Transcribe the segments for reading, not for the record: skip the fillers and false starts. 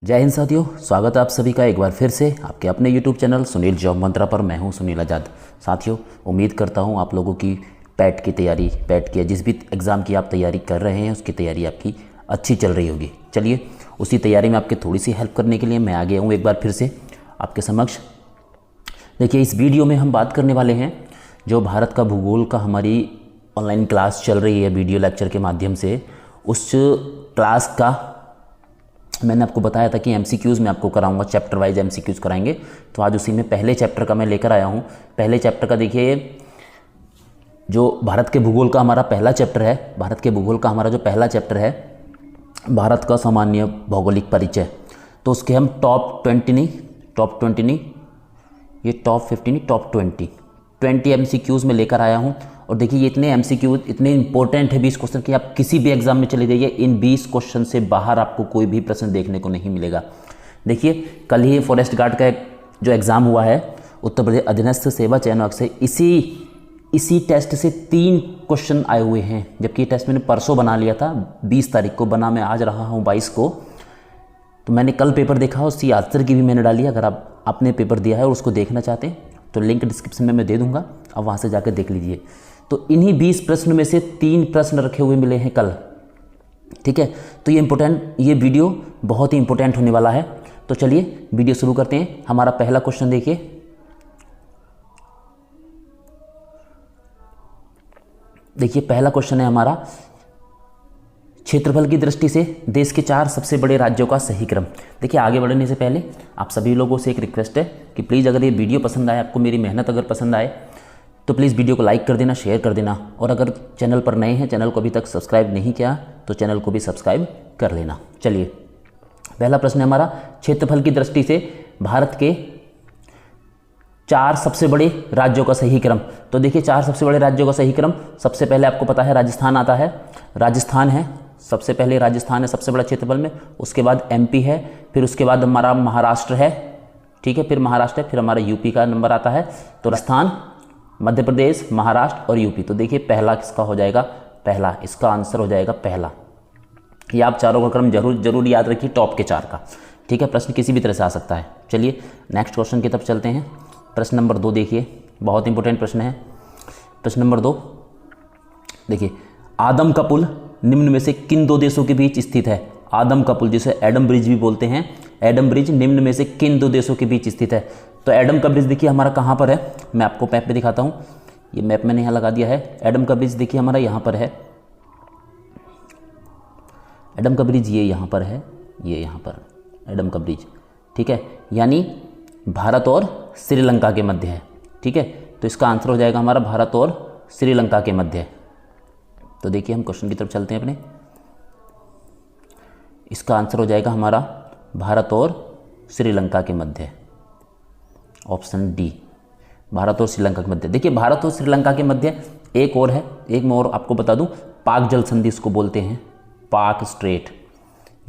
जय हिंद साथियों, स्वागत है आप सभी का एक बार फिर से आपके अपने YouTube चैनल सुनील जॉब मंत्रा पर। मैं हूं सुनील आज़ाद। साथियों, उम्मीद करता हूं आप लोगों की पैट की तैयारी, पैट की जिस भी एग्ज़ाम की आप तैयारी कर रहे हैं उसकी तैयारी आपकी अच्छी चल रही होगी। चलिए, उसी तैयारी में आपकी थोड़ी सी हेल्प करने के लिए मैं आ गया हूँ एक बार फिर से आपके समक्ष। देखिए, इस वीडियो में हम बात करने वाले हैं जो भारत का भूगोल का हमारी ऑनलाइन क्लास चल रही है वीडियो लेक्चर के माध्यम से, उस क्लास का मैंने आपको बताया था कि एमसीक्यूज़ में आपको कराऊंगा, चैप्टर वाइज एमसीक्यूज़ कराएंगे। तो आज उसी में पहले चैप्टर का मैं लेकर आया हूँ। पहले चैप्टर का देखिए, जो भारत के भूगोल का हमारा पहला चैप्टर है, भारत के भूगोल का हमारा जो पहला चैप्टर है भारत का सामान्य भौगोलिक परिचय, तो उसके हम टॉप 20 नहीं, ये टॉप 50 नहीं, टॉप 20 एमसीक्यूज़ में लेकर आया हूँ। और देखिए, ये इतने एमसीक्यूज इतने इंपॉर्टेंट है 20 क्वेश्चन कि आप किसी भी एग्जाम में चले जाइए, इन 20 क्वेश्चन से बाहर आपको कोई भी प्रश्न देखने को नहीं मिलेगा। देखिए, कल ही फॉरेस्ट गार्ड का जो एग्ज़ाम हुआ है उत्तर प्रदेश अधीनस्थ सेवा चयन आयोग से, इसी टेस्ट से 3 क्वेश्चन आए हुए हैं, जबकि ये टेस्ट मैंने परसों बना लिया था, 20 तारीख को बना, मैं आज रहा हूँ 22 को। तो मैंने कल पेपर देखा, उसकी आंसर की भी मैंने डाली। अगर आप आपने पेपर दिया है और उसको देखना चाहते हैं तो लिंक डिस्क्रिप्शन में मैं दे दूँगा, अब वहाँ से जाकर देख लीजिए। तो इन्हीं 20 प्रश्न में से 3 प्रश्न रखे हुए मिले हैं कल, ठीक है। तो ये वीडियो बहुत ही इंपॉर्टेंट होने वाला है। तो चलिए वीडियो शुरू करते हैं। हमारा पहला क्वेश्चन देखिए, पहला क्वेश्चन है हमारा, क्षेत्रफल की दृष्टि से देश के 4 सबसे बड़े राज्यों का सही क्रम। देखिए, आगे बढ़ने से पहले आप सभी लोगों से एक रिक्वेस्ट है कि प्लीज़ अगर ये वीडियो पसंद आए, आपको मेरी मेहनत अगर पसंद आए तो प्लीज़ वीडियो को लाइक कर देना, शेयर कर देना, और अगर चैनल पर नए हैं, चैनल को अभी तक सब्सक्राइब नहीं किया तो चैनल को भी सब्सक्राइब कर लेना। चलिए, पहला प्रश्न है हमारा, क्षेत्रफल की दृष्टि से भारत के 4 सबसे बड़े राज्यों का सही क्रम। तो देखिए, 4 सबसे बड़े राज्यों का सही क्रम, सबसे पहले आपको पता है राजस्थान आता है, राजस्थान है सबसे पहले, राजस्थान है सबसे बड़ा क्षेत्रफल में, उसके बाद एमपी है, फिर उसके बाद हमारा महाराष्ट्र है, ठीक है, फिर महाराष्ट्र है, फिर हमारा यूपी का नंबर आता है। तो राजस्थान, मध्य प्रदेश, महाराष्ट्र और यूपी। तो देखिए, पहला किसका हो जाएगा, पहला, इसका आंसर हो जाएगा पहला। ये आप चारों का क्रम जरूर याद रखिए, टॉप के 4 का, ठीक है। प्रश्न किसी भी तरह से आ सकता है। चलिए नेक्स्ट क्वेश्चन की तरफ चलते हैं। प्रश्न नंबर 2 देखिए, बहुत इंपॉर्टेंट प्रश्न है। प्रश्न नंबर 2 देखिए, आदम का पुल निम्न में से किन 2 देशों के बीच स्थित है। आदम का पुल, जिसे एडम ब्रिज भी बोलते हैं, एडम ब्रिज निम्न में से किन 2 देशों के बीच स्थित है। तो एडम का ब्रिज देखिए हमारा कहाँ पर है, मैं आपको मैप पे दिखाता हूँ। ये मैप मैंने यहाँ लगा दिया है। एडम का ब्रिज देखिए हमारा यहाँ पर है, एडम का ब्रिज ये यहाँ पर है, ये यहाँ पर एडम का ब्रिज, ठीक है, यानी भारत और श्रीलंका के मध्य है, ठीक है। तो इसका आंसर हो जाएगा हमारा भारत और श्रीलंका के मध्य। तो देखिए, हम क्वेश्चन की तरफ चलते हैं अपने। इसका आंसर हो जाएगा हमारा भारत और श्रीलंका के मध्य, ऑप्शन डी, भारत और श्रीलंका के मध्य। देखिए, भारत और श्रीलंका के मध्य एक और है, एक मैं और आपको बता दूं, पाक जल संधि इसको बोलते हैं, पाक स्ट्रेट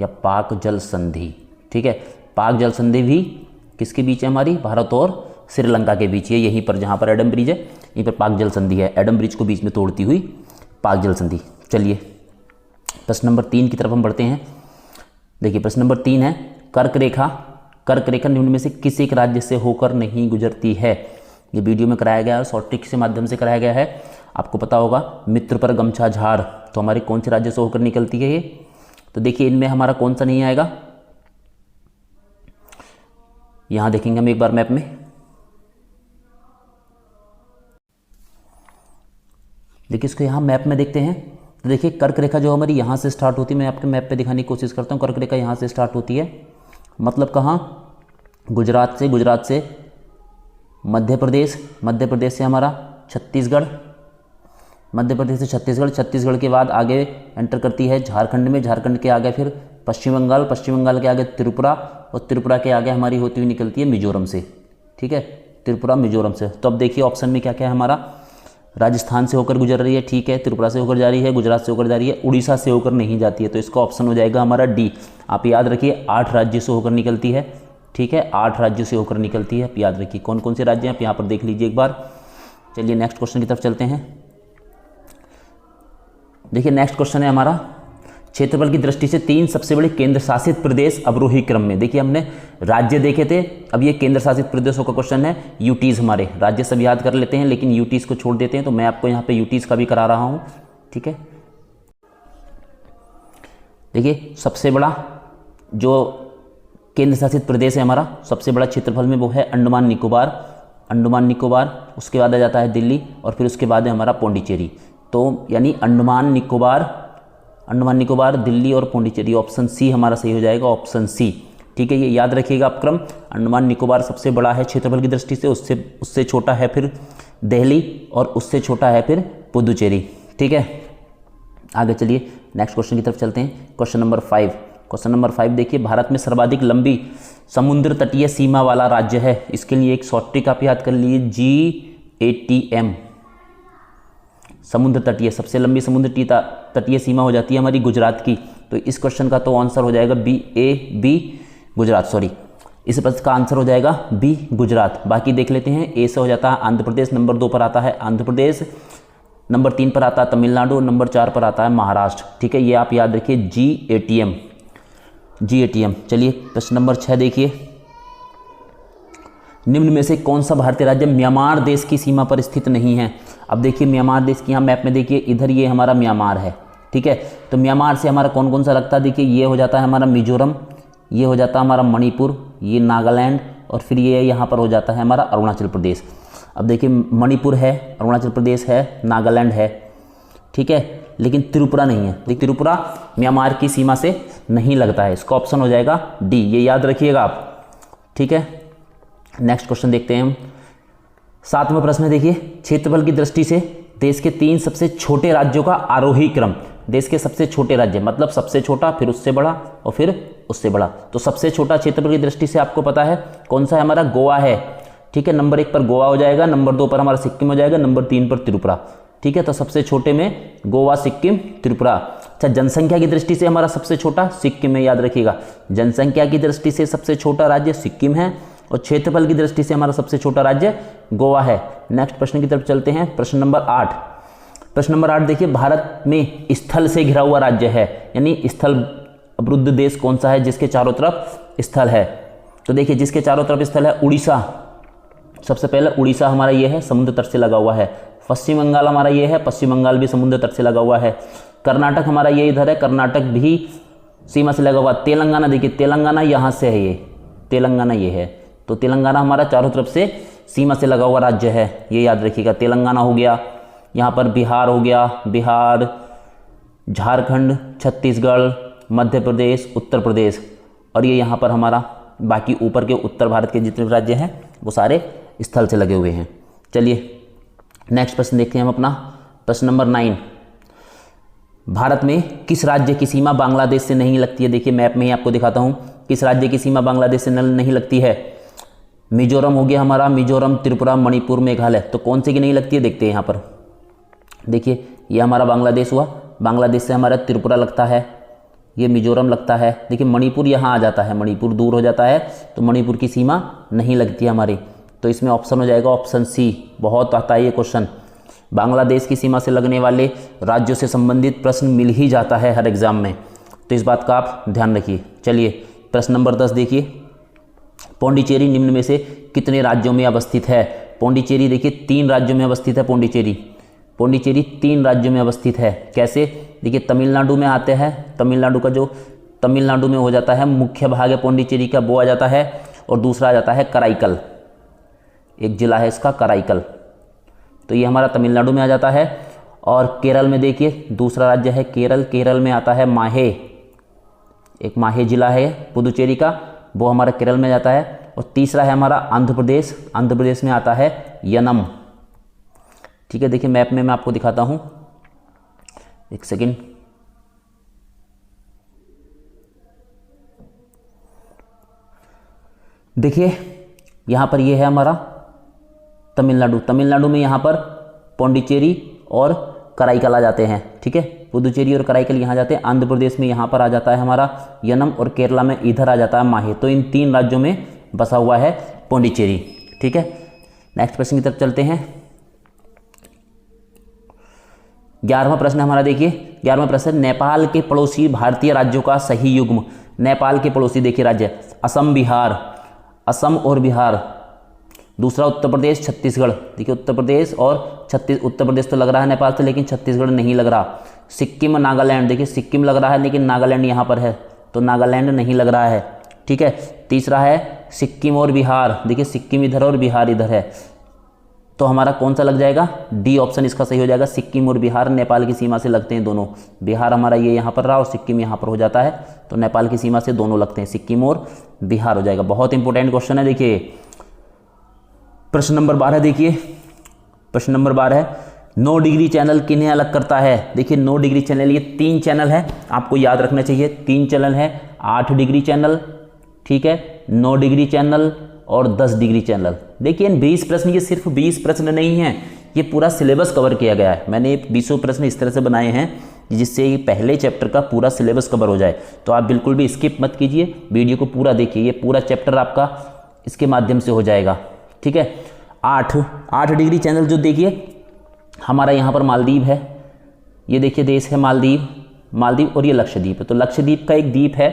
या पाक जल संधि, ठीक है। पाक जल संधि भी किसके बीच है, हमारी भारत और श्रीलंका के बीच है, यहीं पर जहाँ पर एडम ब्रिज है, यहीं पर पाक जल संधि है, एडम ब्रिज को बीच में तोड़ती हुई पाक जल संधि। चलिए प्रश्न नंबर 3 की तरफ हम बढ़ते हैं। देखिए, प्रश्न नंबर 3 है, कर्क रेखा निम्न में से किस एक राज्य से होकर नहीं गुजरती है। ये वीडियो में कराया गया है, शॉर्ट ट्रिक के माध्यम से कराया गया है। आपको पता होगा मित्र पर गमछा झाड़, तो हमारे कौन से राज्य से होकर निकलती है ये। तो देखिए, इनमें हमारा कौन सा नहीं आएगा, यहां देखेंगे हम एक बार मैप में। देखिए, इसको यहाँ मैप में देखते हैं। तो देखिए, कर्क रेखा जो हमारी यहाँ से स्टार्ट होती है, मैं आपके मैप पे दिखाने की कोशिश करता हूँ। कर्क रेखा यहाँ से स्टार्ट होती है, मतलब कहाँ, गुजरात से मध्य प्रदेश से हमारा छत्तीसगढ़, मध्य प्रदेश से छत्तीसगढ़ के बाद आगे एंटर करती है झारखंड में, झारखंड के आगे फिर पश्चिम बंगाल के आगे त्रिपुरा, और त्रिपुरा के आगे हमारी होती हुई निकलती है मिजोरम से, ठीक है, त्रिपुरा मिजोरम से। तो अब देखिए ऑप्शन में क्या क्या है हमारा, राजस्थान से होकर गुजर रही है, ठीक है, त्रिपुरा से होकर जा रही है, गुजरात से होकर जा रही है, उड़ीसा से होकर नहीं जाती है। तो इसका ऑप्शन हो जाएगा हमारा डी। आप याद रखिए, 8 राज्यों से होकर निकलती है, ठीक है, 8 राज्यों से होकर निकलती है। आप याद रखिए कौन कौन से राज्य हैं, आप यहाँ पर देख लीजिए एक बार। चलिए नेक्स्ट क्वेश्चन की तरफ चलते हैं। देखिए, नेक्स्ट क्वेश्चन है हमारा, क्षेत्रफल की दृष्टि से 3 सबसे बड़े केंद्र शासित प्रदेश अवरोही क्रम में। देखिए हमने राज्य देखे थे, अब ये केंद्र शासित प्रदेशों का क्वेश्चन है। यूटीज हमारे राज्य सब याद कर लेते हैं लेकिन यूटीज को छोड़ देते हैं, तो मैं आपको यहाँ पे यूटीज का भी करा रहा हूँ। ठीक है, देखिए सबसे बड़ा जो केंद्र शासित प्रदेश है हमारा सबसे बड़ा क्षेत्रफल में वो है अंडमान निकोबार। अंडमान निकोबार, उसके बाद आ जाता है दिल्ली और फिर उसके बाद है हमारा पौंडीचेरी। तो यानी अंडमान निकोबार, दिल्ली और पौंडीचेरी। ऑप्शन सी हमारा सही हो जाएगा, ऑप्शन सी। ठीक है, ये याद रखिएगा आप क्रम। अंडमान निकोबार सबसे बड़ा है क्षेत्रफल की दृष्टि से, उससे छोटा है फिर दिल्ली और उससे छोटा है फिर पुदुचेरी। ठीक है, आगे चलिए नेक्स्ट क्वेश्चन की तरफ चलते हैं। Question number 5। क्वेश्चन नंबर 5 देखिए, भारत में सर्वाधिक लंबी समुद्र तटीय सीमा वाला राज्य है। इसके लिए एक शॉर्ट ट्रिक आप याद कर लीजिए, GATM। समुद्र तटीय, सबसे लंबी समुद्र तटीय सीमा हो जाती है हमारी गुजरात की। तो इस क्वेश्चन का तो आंसर हो जाएगा बी गुजरात, सॉरी, इस प्रश्न का आंसर हो जाएगा बी गुजरात। बाकी देख लेते हैं। ए से हो जाता है आंध्र प्रदेश, नंबर 2 पर आता है आंध्र प्रदेश, नंबर 3 पर आता है तमिलनाडु, नंबर 4 पर आता है महाराष्ट्र। ठीक है, ये आप याद रखिए, GATM। चलिए प्रश्न नंबर 6 देखिए, निम्न में से कौन सा भारतीय राज्य म्यांमार देश की सीमा पर स्थित नहीं है। अब देखिए म्यांमार देश की, यहाँ मैप में देखिए इधर ये हमारा म्यांमार है। ठीक है, तो म्यांमार से हमारा कौन कौन सा लगता है, देखिए ये हो जाता है हमारा मिजोरम, ये हो जाता है हमारा मणिपुर, ये नागालैंड और फिर ये यहाँ पर हो जाता है हमारा अरुणाचल प्रदेश। अब देखिए मणिपुर है, अरुणाचल प्रदेश है, नागालैंड है। ठीक है, लेकिन त्रिपुरा नहीं है। देखिए त्रिपुरा म्यांमार की सीमा से नहीं लगता है, इसका ऑप्शन हो जाएगा डी, ये याद रखिएगा आप। ठीक है, नेक्स्ट क्वेश्चन देखते हैं हम। 7वां प्रश्न है, देखिए क्षेत्रफल की दृष्टि से देश के 3 सबसे छोटे राज्यों का आरोही क्रम। देश के सबसे छोटे राज्य मतलब सबसे छोटा, फिर उससे बड़ा और फिर उससे बड़ा। तो सबसे छोटा क्षेत्रफल की दृष्टि से आपको पता है कौन सा है, हमारा गोवा है। ठीक है, नंबर 1 पर गोवा हो जाएगा, नंबर 2 पर हमारा सिक्किम हो जाएगा, नंबर 3 पर त्रिपुरा। ठीक है, तो सबसे छोटे में गोवा, सिक्किम, त्रिपुरा। अच्छा, जनसंख्या की दृष्टि से हमारा सबसे छोटा सिक्किम में, याद रखिएगा। जनसंख्या की दृष्टि से सबसे छोटा राज्य सिक्किम है और क्षेत्रफल की दृष्टि से हमारा सबसे छोटा राज्य गोवा है। नेक्स्ट प्रश्न की तरफ चलते हैं, प्रश्न नंबर 8। प्रश्न नंबर 8 देखिए, भारत में स्थल से घिरा हुआ राज्य है, यानी स्थल अवरुद्ध देश कौन सा है जिसके चारों तरफ स्थल है। तो देखिए जिसके चारों तरफ स्थल है उड़ीसा। सबसे पहले उड़ीसा हमारा ये है, समुद्र तट से लगा हुआ है। पश्चिम बंगाल हमारा ये है, पश्चिम बंगाल भी समुद्र तट से लगा हुआ है। कर्नाटक हमारा ये इधर है, कर्नाटक भी सीमा से लगा हुआ। तेलंगाना देखिए, तेलंगाना यहाँ से है, ये तेलंगाना ये है। तो तेलंगाना हमारा चारों तरफ से सीमा से लगा हुआ राज्य है, ये याद रखिएगा। तेलंगाना हो गया, यहाँ पर बिहार हो गया, बिहार, झारखंड, छत्तीसगढ़, मध्य प्रदेश, उत्तर प्रदेश और ये यहाँ पर हमारा बाकी ऊपर के उत्तर भारत के जितने राज्य हैं वो सारे स्थल से लगे हुए हैं। चलिए नेक्स्ट प्रश्न देखते हैं हम अपना, प्रश्न नंबर 9। भारत में किस राज्य की सीमा बांग्लादेश से नहीं लगती है। देखिए मैप में ही आपको दिखाता हूँ किस राज्य की सीमा बांग्लादेश से नहीं लगती है। मिजोरम हो गया हमारा, मिजोरम, त्रिपुरा, मणिपुर, मेघालय। तो कौन से की नहीं लगती है देखते हैं यहाँ पर। देखिए ये हमारा बांग्लादेश हुआ, बांग्लादेश से हमारा त्रिपुरा लगता है, ये मिजोरम लगता है। देखिए मणिपुर यहाँ आ जाता है, मणिपुर दूर हो जाता है तो मणिपुर की सीमा नहीं लगती है हमारी। तो इसमें ऑप्शन हो जाएगा ऑप्शन सी। बहुत आता है ये क्वेश्चन, बांग्लादेश की सीमा से लगने वाले राज्यों से संबंधित प्रश्न मिल ही जाता है हर एग्जाम में, तो इस बात का आप ध्यान रखिए। चलिए प्रश्न नंबर 10 देखिए, पौंडीचेरी निम्न में से कितने राज्यों में अवस्थित है। पौंडीचेरी देखिए 3 राज्यों में अवस्थित है। पौंडीचेरी 3 राज्यों में अवस्थित है। कैसे, देखिए तमिलनाडु में आते हैं, तमिलनाडु का जो तमिलनाडु में हो जाता है मुख्य भाग है पौंडीचेरी का, वो आ जाता है, और दूसरा आ जाता है कराईकल, एक जिला है इसका कराईकल, तो ये हमारा तमिलनाडु में आ जाता है। और केरल में देखिए दूसरा राज्य है केरल, केरल में आता है माहे, एक माहे जिला है पुदुचेरी का, वो हमारा केरल में जाता है। और तीसरा है हमारा आंध्र प्रदेश, आंध्र प्रदेश में आता है यनम। ठीक है, देखिए मैप में मैं आपको दिखाता हूँ, एक सेकेंड। देखिए यहाँ पर ये है हमारा तमिलनाडु, तमिलनाडु में यहाँ पर पौंडीचेरी और कराईकल आ जाते हैं। ठीक है, पुदुचेरी और कराईकल यहाँ जाते हैं। आंध्र प्रदेश में यहाँ पर आ जाता है हमारा यनम और केरला में इधर आ जाता है माहे। तो इन 3 राज्यों में बसा हुआ है पौंडीचेरी। ठीक है, नेक्स्ट प्रश्न की तरफ चलते हैं। 11वां प्रश्न हमारा देखिए, 11वां प्रश्न, नेपाल के पड़ोसी भारतीय राज्यों का सही युग्म। नेपाल के पड़ोसी देखिए राज्य असम, बिहार, असम और बिहार। दूसरा उत्तर प्रदेश, छत्तीसगढ़। देखिए उत्तर प्रदेश और उत्तर प्रदेश तो लग रहा है नेपाल से, लेकिन छत्तीसगढ़ नहीं लग रहा। सिक्किम, नागालैंड। देखिए सिक्किम लग रहा है लेकिन नागालैंड यहाँ पर है, तो नागालैंड नहीं लग रहा है। ठीक है, तीसरा है सिक्किम और बिहार। देखिए सिक्किम इधर और बिहार इधर है, तो हमारा कौन सा लग जाएगा? डी ऑप्शन इसका सही हो जाएगा। सिक्किम और बिहार नेपाल की सीमा से लगते हैं दोनों। बिहार हमारा ये यहाँ पर रहा और सिक्किम यहाँ पर हो जाता है, तो नेपाल की सीमा से दोनों लगते हैं, सिक्किम और बिहार हो जाएगा। बहुत इंपॉर्टेंट क्वेश्चन है। देखिए प्रश्न नंबर 12 देखिए, प्रश्न नंबर 12 है 9 डिग्री चैनल किन्हें अलग करता है? देखिए 9 डिग्री चैनल, ये 3 चैनल है, आपको याद रखना चाहिए। 3 चैनल है, 8 डिग्री चैनल, ठीक है, 9 डिग्री चैनल और 10 डिग्री चैनल। देखिए इन 20 प्रश्न, ये सिर्फ 20 प्रश्न नहीं है, ये पूरा सिलेबस कवर किया गया है। मैंने 20 प्रश्न इस तरह से बनाए हैं जिससे ये पहले चैप्टर का पूरा सिलेबस कवर हो जाए। तो आप बिल्कुल भी स्किप मत कीजिए, वीडियो को पूरा देखिए, ये पूरा चैप्टर आपका इसके माध्यम से हो जाएगा। ठीक है, 8 डिग्री चैनल जो देखिए हमारा यहाँ पर मालदीव है, ये देखिए देश है मालदीव और ये लक्षद्वीप है। तो लक्षद्वीप का एक द्वीप है,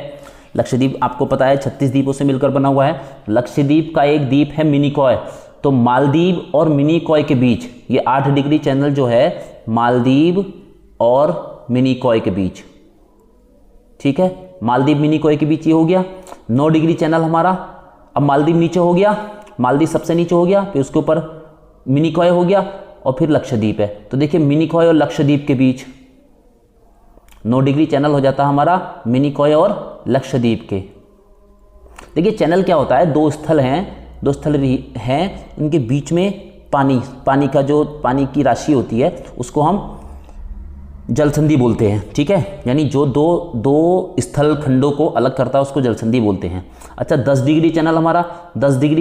लक्षद्वीप आपको पता है 36 द्वीपों से मिलकर बना हुआ है। लक्षद्वीप का एक द्वीप है मिनिकॉय, तो मालदीव और मिनिकॉय के बीच ये 8 डिग्री चैनल जो है मालदीव और मिनिकॉय के बीच। ठीक है, मालदीव मिनिकॉय के बीच ये हो गया 9 डिग्री चैनल हमारा। अब मालदीव नीचे हो गया, मालदीव सबसे नीचे हो गया, फिर उसके ऊपर मिनिकॉय हो गया और फिर लक्षद्वीप है। तो देखिए मिनिकॉय और लक्षद्वीप के बीच 9 डिग्री चैनल हो जाता है हमारा मिनिकॉय और लक्षद्वीप के। देखिए चैनल क्या होता है, दो स्थल हैं, उनके बीच में पानी का जो पानी की राशि होती है उसको हम जलसंधि बोलते हैं। ठीक है, यानी जो दो स्थल खंडों को अलग करता है उसको जलसंधि बोलते हैं। अच्छा 10 डिग्री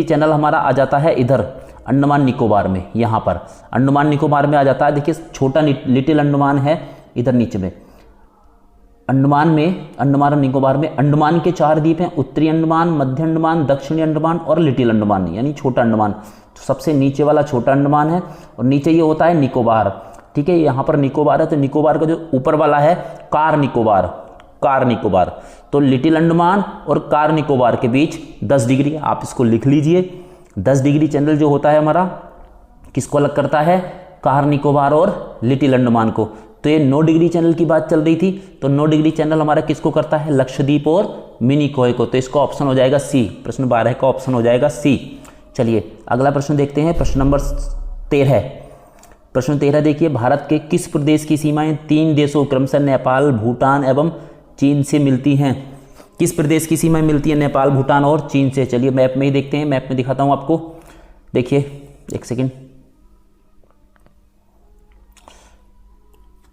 चैनल हमारा आ जाता है इधर अंडमान निकोबार में, यहाँ पर अंडमान निकोबार में आ जाता है। देखिए छोटा लिटिल अंडमान है इधर नीचे में। अंडमान और निकोबार में अंडमान के 4 द्वीप हैं, उत्तरी अंडमान, मध्य अंडमान, दक्षिणी अंडमान और लिटिल अंडमान, यानी छोटा अंडमान। तो सबसे नीचे वाला छोटा अंडमान है और नीचे ये होता है निकोबार। ठीक है, यहाँ पर निकोबार है, तो निकोबार का जो ऊपर वाला है कार निकोबार। तो लिटिल अंडमान और कार निकोबार के बीच 10 डिग्री, आप इसको लिख लीजिए। 10 डिग्री चैनल जो होता है हमारा किसको अलग करता है? कार निकोबार और लिटिल अंडमान को। तो ये 9 डिग्री चैनल की बात चल रही थी, तो 9 डिग्री चैनल हमारा किसको करता है? लक्षद्वीप और मिनिकॉय को। तो इसका ऑप्शन हो जाएगा सी, प्रश्न 12 का ऑप्शन हो जाएगा सी। चलिए अगला प्रश्न देखते हैं, प्रश्न नंबर 13। प्रश्न 13 देखिए, भारत के किस प्रदेश की सीमाएं 3 देशों क्रमशः नेपाल, भूटान एवं चीन से मिलती हैं? किस प्रदेश की सीमाएं मिलती है नेपाल, भूटान और चीन से? चलिए मैप में ही देखते हैं, मैप में दिखाता हूं आपको। देखिए एक सेकेंड,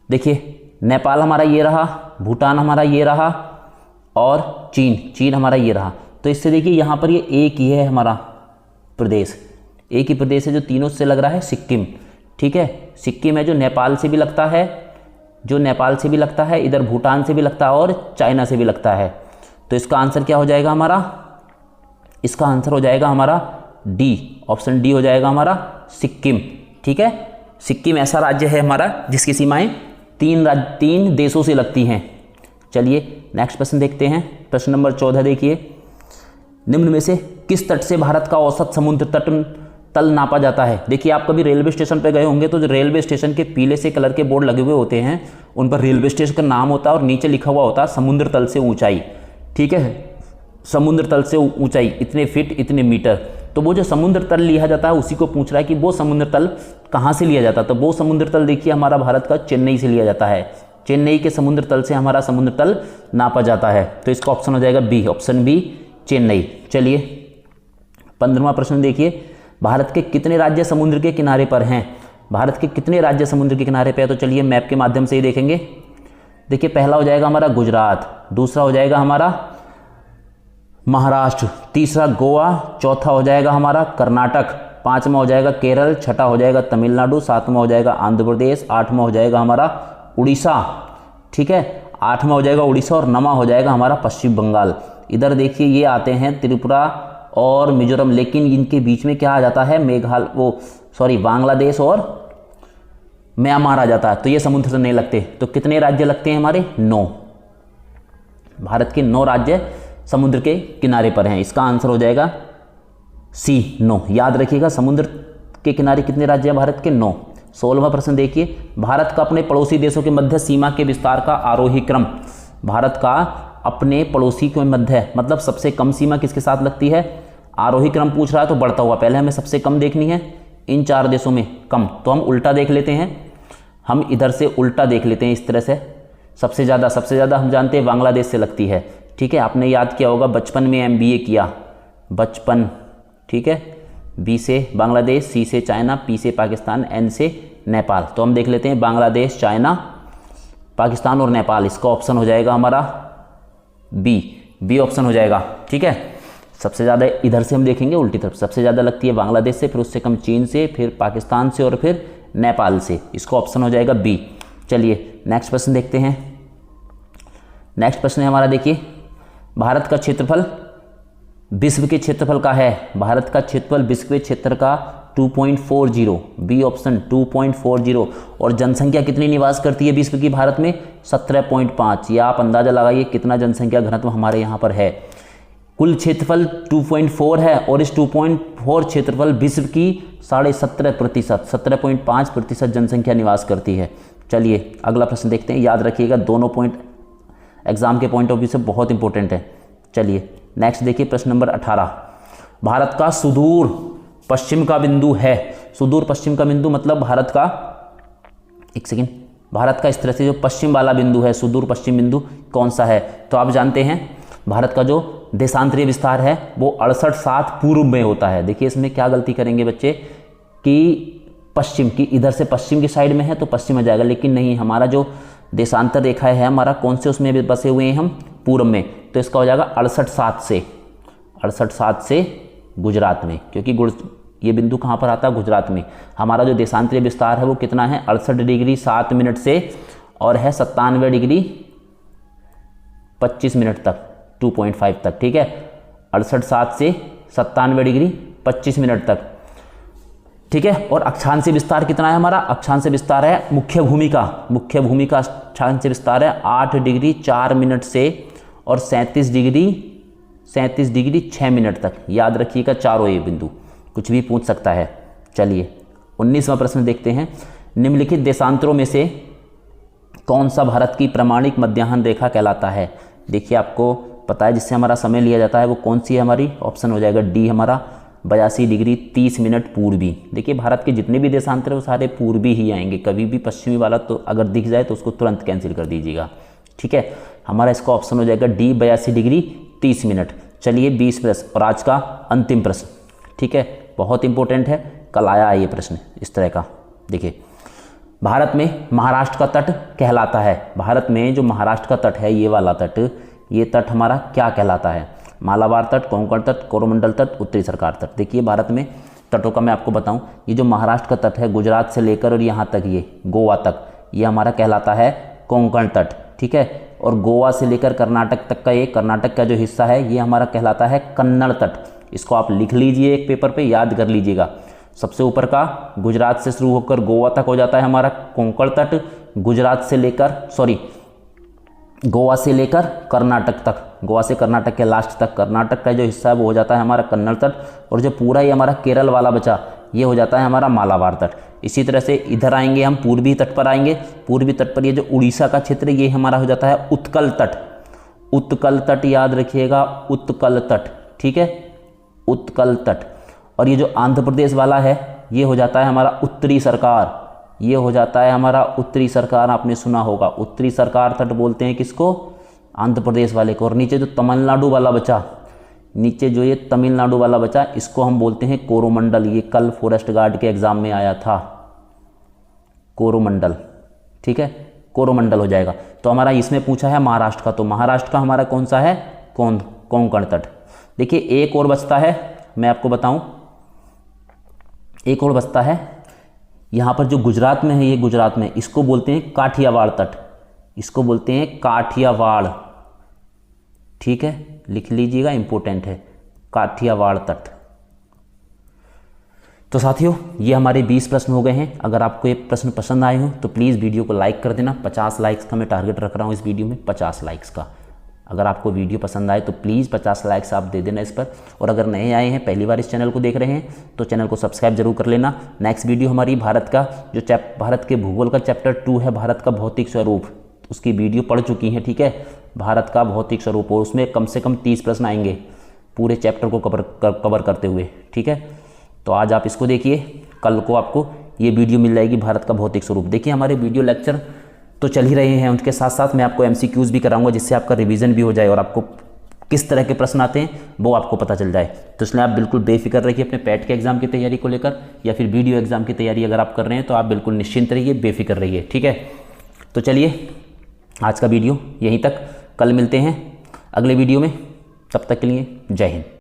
देखिए नेपाल हमारा ये रहा, भूटान हमारा ये रहा और चीन हमारा ये रहा। तो इससे देखिए यहाँ पर ये एक ही है हमारा प्रदेश, एक ही प्रदेश है जो तीनों से लग रहा है, सिक्किम। ठीक है, सिक्किम है जो नेपाल से भी लगता है, इधर भूटान से भी लगता है और चाइना से भी लगता है। तो इसका आंसर क्या हो जाएगा हमारा? इसका आंसर हो जाएगा हमारा डी, ऑप्शन डी हो जाएगा हमारा सिक्किम। ठीक है, सिक्किम ऐसा राज्य है हमारा जिसकी सीमाएं 3 देशों से लगती हैं। चलिए नेक्स्ट प्रश्न देखते हैं, प्रश्न नंबर 14 देखिए, निम्न में से किस तट से भारत का औसत समुद्र तल नापा जाता है? देखिए आप कभी रेलवे स्टेशन पर गए होंगे तो जो रेलवे स्टेशन के पीले से कलर के बोर्ड लगे हुए होते हैं उन पर रेलवे स्टेशन का नाम होता है और नीचे लिखा हुआ होता है समुद्र तल से ऊंचाई। ठीक है, समुद्र तल से ऊंचाई इतने फीट इतने मीटर। तो वो जो समुद्र तल लिया जाता है उसी को पूछ रहा है कि वो समुद्र तल कहाँ से लिया जाता है। तो वो समुद्र तल देखिए हमारा भारत का चेन्नई से लिया जाता है, चेन्नई के समुद्र तल से हमारा समुद्र तल नापा जाता है। तो इसका ऑप्शन हो जाएगा बी, ऑप्शन बी चेन्नई। चलिए 15वां प्रश्न देखिए, भारत के कितने राज्य समुद्र के किनारे पर हैं? भारत के कितने राज्य समुद्र के किनारे पर है? तो चलिए मैप के माध्यम से ही देखेंगे। देखिए पहला हो जाएगा हमारा गुजरात, दूसरा हो जाएगा हमारा महाराष्ट्र, तीसरा गोवा, चौथा हो जाएगा हमारा कर्नाटक, पांचवा हो जाएगा केरल, छठा हो जाएगा तमिलनाडु, सातवां हो जाएगा आंध्र प्रदेश, आठवां हो जाएगा हमारा उड़ीसा। ठीक है, आठवां हो जाएगा उड़ीसा और नौवां हो जाएगा हमारा पश्चिम बंगाल। इधर देखिए ये आते हैं त्रिपुरा और मिजोरम, लेकिन इनके बीच में क्या आ जाता है? बांग्लादेश और म्यांमार आ जाता है, तो ये समुद्र से नहीं लगते। तो कितने राज्य लगते हैं हमारे? 9। भारत के 9 राज्य समुद्र के किनारे पर हैं। इसका आंसर हो जाएगा सी, 9। याद रखिएगा, समुद्र के किनारे कितने राज्य हैं भारत के? 9। 16वां प्रश्न देखिए, भारत का अपने पड़ोसी देशों के मध्य सीमा के विस्तार का आरोही क्रम। भारत का अपने पड़ोसी के मध्य मतलब सबसे कम सीमा किसके साथ लगती है? आरोही क्रम पूछ रहा है तो बढ़ता हुआ। पहले हमें सबसे कम देखनी है, इन 4 देशों में कम, तो हम उल्टा देख लेते हैं। हम इधर से उल्टा देख लेते हैं इस तरह से। सबसे ज़्यादा हम जानते हैं बांग्लादेश से लगती है। ठीक है, आपने याद किया होगा बचपन में MBA किया, बचपन। ठीक है, B से बांग्लादेश, C से चाइना, P से पाकिस्तान, N से नेपाल। तो हम देख लेते हैं बांग्लादेश, चाइना, पाकिस्तान और नेपाल। इसका ऑप्शन हो जाएगा हमारा बी ऑप्शन हो जाएगा। ठीक है, सबसे ज़्यादा इधर से हम देखेंगे उल्टी तरफ, सबसे ज़्यादा लगती है बांग्लादेश से, फिर उससे कम चीन से, फिर पाकिस्तान से और फिर नेपाल से। इसका ऑप्शन हो जाएगा बी। चलिए नेक्स्ट प्रश्न देखते हैं। नेक्स्ट प्रश्न है हमारा, देखिए, भारत का क्षेत्रफल विश्व के क्षेत्रफल का है। भारत का क्षेत्रफल विश्व के क्षेत्र का 2.40, बी ऑप्शन 2.40। और जनसंख्या कितनी निवास करती है विश्व की भारत में? 17.5। या आप अंदाजा लगाइए कितना जनसंख्या घनत्व हमारे यहाँ पर है। कुल क्षेत्रफल 2.4 है और इस 2.4 क्षेत्रफल विश्व की 17.5%, 17.5% जनसंख्या निवास करती है। चलिए अगला प्रश्न देखते हैं। याद रखिएगा, दोनों पॉइंट एग्जाम के पॉइंट ऑफ व्यू से बहुत इंपॉर्टेंट है। चलिए नेक्स्ट देखिए, प्रश्न नंबर 18। भारत का सुदूर पश्चिम का बिंदु है। सुदूर पश्चिम का बिंदु मतलब भारत का, एक सेकेंड, भारत का इस तरह से जो पश्चिम वाला बिंदु है, सुदूर पश्चिम बिंदु कौन सा है? तो आप जानते हैं भारत का जो देशांतरीय विस्तार है वो 68/7 पूर्व में होता है। देखिए इसमें क्या गलती करेंगे बच्चे कि पश्चिम की, इधर से पश्चिम की साइड में है तो पश्चिम में जाएगा, लेकिन नहीं, हमारा जो देशांतर रेखा है हमारा कौन से उसमें बसे हुए हैं हम? पूर्व में। तो इसका हो जाएगा 68/7 से गुजरात में, क्योंकि ये बिंदु कहाँ पर आता है? गुजरात में। हमारा जो देशांतरीय विस्तार है वो कितना है? 68 डिग्री 7 मिनट से और है 97 डिग्री 25 मिनट तक, 2.5 तक। ठीक है, 68/7 से 97 डिग्री 25 मिनट तक। ठीक है, और अक्षांशीय विस्तार कितना है हमारा? अक्षांशीय विस्तार है मुख्य भूमि का अक्षांशीय विस्तार है 8 डिग्री 4 मिनट से और 37 डिग्री 6 मिनट तक। याद रखिएगा चारों ये बिंदु, कुछ भी पूछ सकता है। चलिए 19वां प्रश्न देखते हैं। निम्नलिखित देशांतरों में से कौन सा भारत की प्रमाणिक मध्याह्न रेखा कहलाता है? देखिए आपको पता है जिससे हमारा समय लिया जाता है वो कौन सी है हमारी? ऑप्शन हो जाएगा डी हमारा 82 डिग्री 30 मिनट पूर्वी। देखिए भारत के जितने भी देशांतर है वो सारे पूर्वी ही आएंगे, कभी भी पश्चिमी वाला तो अगर दिख जाए तो उसको तुरंत कैंसिल कर दीजिएगा। ठीक है, हमारा इसका ऑप्शन हो जाएगा डी 82 डिग्री 30 मिनट। चलिए 20 प्रश्न और आज का अंतिम प्रश्न। ठीक है, बहुत इंपॉर्टेंट है, कल आया है ये प्रश्न इस तरह का। देखिए भारत में महाराष्ट्र का तट कहलाता है। भारत में जो महाराष्ट्र का तट है ये वाला तट, ये तट हमारा क्या कहलाता है? मालाबार तट, कोंकण तट, कोरोमंडल तट, उत्तरी सरकार तट। देखिए भारत में तटों का मैं आपको बताऊं, ये जो महाराष्ट्र का तट है गुजरात से लेकर और यहाँ तक ये गोवा तक, ये हमारा कहलाता है कोंकण तट। ठीक है, और गोवा से लेकर कर्नाटक तक का, ये कर्नाटक का जो हिस्सा है ये हमारा कहलाता है कन्नड़ तट। इसको आप लिख लीजिए एक पेपर पे, याद कर लीजिएगा। सबसे ऊपर का गुजरात से शुरू होकर गोवा तक हो जाता है हमारा कोंकण तट, गोवा से लेकर कर्नाटक तक, गोवा से कर्नाटक के लास्ट तक कर्नाटक का जो हिस्सा है वो हो जाता है हमारा कन्नड़ तट, और जो पूरा ये हमारा केरल वाला बचा ये हो जाता है हमारा मालाबार तट। इसी तरह से इधर आएंगे हम पूर्वी तट पर आएंगे, पूर्वी तट पर ये जो उड़ीसा का क्षेत्र ये हमारा हो जाता है उत्कल तट। उत्कल तट याद रखिएगा, उत्कल तट। ठीक है, उत्कल तट। और ये जो आंध्र प्रदेश वाला है ये हो जाता है हमारा उत्तरी सरकार, ये हो जाता है हमारा उत्तरी सरकार। आपने सुना होगा उत्तरी सरकार तट बोलते हैं किसको? आंध्र प्रदेश वाले को। और नीचे जो तमिलनाडु वाला बचा, नीचे जो ये तमिलनाडु वाला बचा इसको हम बोलते हैं कोरोमंडल। ये कल फॉरेस्ट गार्ड के एग्जाम में आया था, कोरोमंडल। ठीक है, कोरोमंडल हो जाएगा। तो हमारा इसमें पूछा है महाराष्ट्र का, तो महाराष्ट्र का हमारा कौन सा है? कोंकण तट। देखिए एक और बचता है, मैं आपको बताऊं, एक और बचता है यहाँ पर जो गुजरात में है, ये गुजरात में, इसको बोलते हैं काठियावाड़ तट, इसको बोलते हैं काठियावाड़। ठीक है, लिख लीजिएगा, इंपॉर्टेंट है, काठियावाड़ तट। तो साथियों ये हमारे 20 प्रश्न हो गए हैं। अगर आपको ये प्रश्न पसंद आए हो तो प्लीज़ वीडियो को लाइक कर देना। 50 लाइक्स का मैं टारगेट रख रहा हूँ इस वीडियो में, 50 लाइक्स का। अगर आपको वीडियो पसंद आए तो प्लीज़ 50 लाइक्स आप दे देना इस पर। और अगर नए आए हैं, पहली बार इस चैनल को देख रहे हैं, तो चैनल को सब्सक्राइब जरूर कर लेना। नेक्स्ट वीडियो हमारी भारत का जो भारत के भूगोल का चैप्टर 2 है, भारत का भौतिक स्वरूप, उसकी वीडियो पढ़ चुकी हैं, ठीक है। भारत का भौतिक स्वरूप, और उसमें कम से कम 30 प्रश्न आएंगे पूरे चैप्टर को कवर करते हुए, ठीक है। तो आज आप इसको देखिए, कल को आपको ये वीडियो मिल जाएगी भारत का भौतिक स्वरूप। देखिए हमारे वीडियो लेक्चर तो चल ही रहे हैं, उनके साथ साथ मैं आपको MCQs भी कराऊंगा, जिससे आपका रिवीजन भी हो जाए और आपको किस तरह के प्रश्न आते हैं वो आपको पता चल जाए। तो इसलिए आप बिल्कुल बेफिक्र रहिए अपने पैट के एग्जाम की तैयारी को लेकर, या फिर वीडियो एग्जाम की तैयारी अगर आप कर रहे हैं तो आप बिल्कुल निश्चिंत रहिए, बेफिक्र रहिए, ठीक है। तो चलिए आज का वीडियो यहीं तक, कल मिलते हैं अगले वीडियो में, तब तक के लिए जय हिंद।